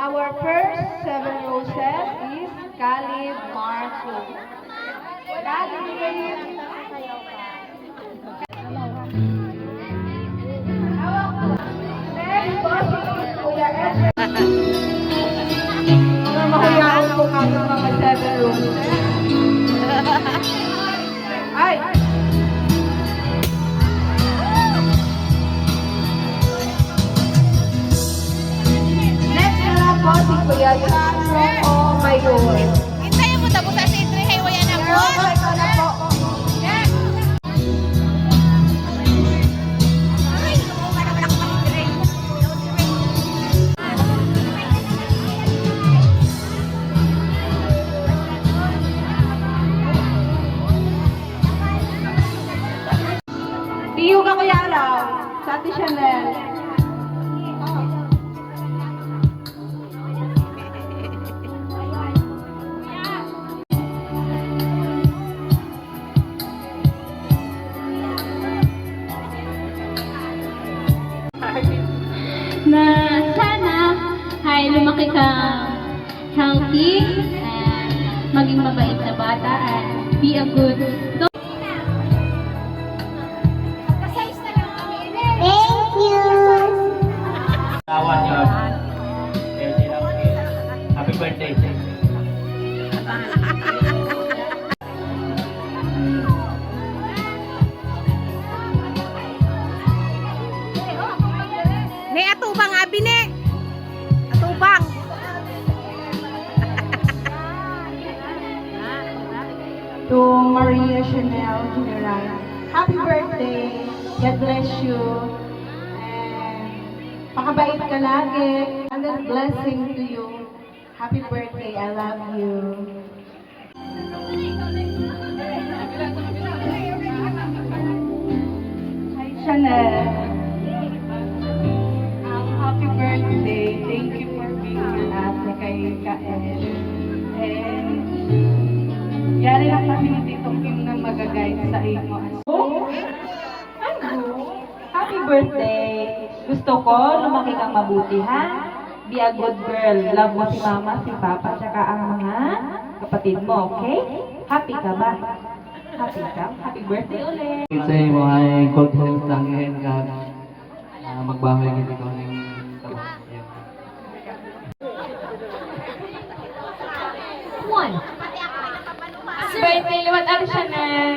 Our first 7 roses is Caleb Marco. Caleb! Next, bossing is Kuya Edwin. Mahuyaan po kami mga 7 roses. Ay! Po si Kuya Sandro o Mayor. Hintayin mo tapos sa entry highway na po. Ito na po. Tiyo ka Kuya Araw, sa Ate Chanel. Na sana ay lumaki ka healthy and maging mabait na bata and be a good dog. Thank you. Tawan yun. Happy birthday. May atubang abi ne. Atubang. To Maria Chanel General, happy birthday. God bless you. And pakabait ka lagi. And then blessing to you. Happy birthday. I love you. Hi, Chanel. Happy birthday. Thank you for being your ate kay Kael. And yari lang kami ni Tito Kim na mag-guide sa inyo. Happy birthday! Gusto ko, lumaki kang mabuti, ha? Be a good girl. Love mo si mama, si papa, tsaka ang mga kapatid mo, okay? Happy ka ba? Happy ka? Happy birthday ulit! Sa imo ay good health lang yan ka. Magbahay gini ko ng One. Birthday, liwat ari Chanel!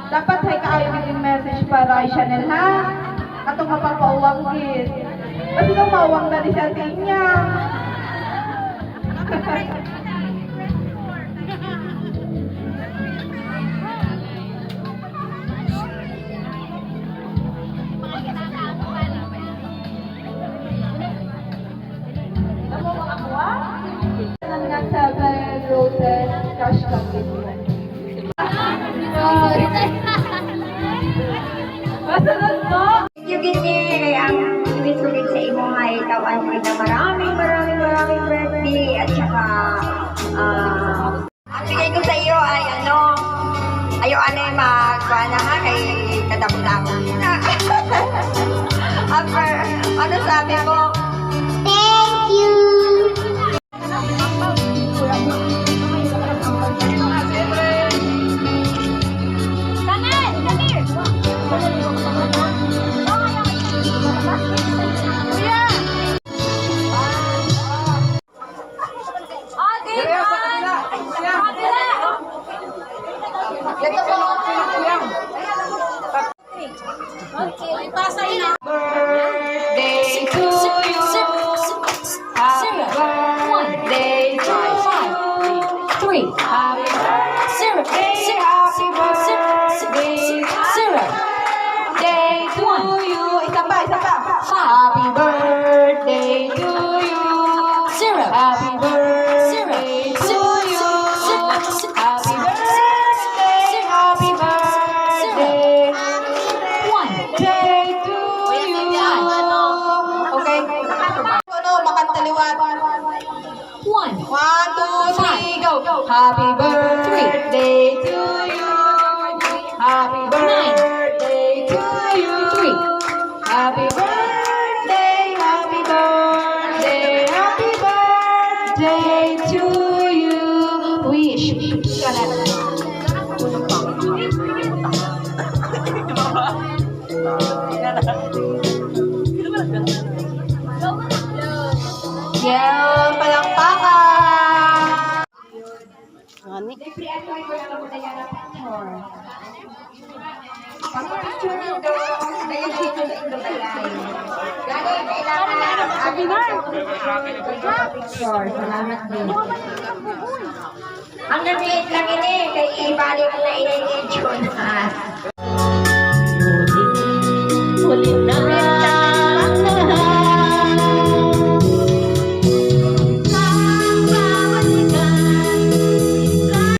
Dapat ay kaayo yung message para kay Chanel, ha? Ato mapapauwang kid. Kasi nung mauwang na di sa tinya. Nga 7 roses, cash lang dito. Masunod po! Yung gini, kaya ang ibig sa imo ay tawan ko na maraming birthday at saka ang bigay ko sa iyo ay ayaw magkuha ha kay kadamo-damo. Ano sabi mo? Thank you! Birthday to you. Happy birthday to you. 3. Happy Zero. birthday, happy birthday, day to you. Isa pa. Happy birthday to you. Zero. Happy birthday to you. Happy birthday, happy birthday, One. day to you. Okay. Makantaliwan. 1. 1, 2, 3, go. Happy birthday to you. Happy birthday Pag-picture nito, dahil dito sa ito balay. Gano'n kailangan na picture. Salamat din. Ang gabiit lang ini, kay ibalik na ini ni Jonas.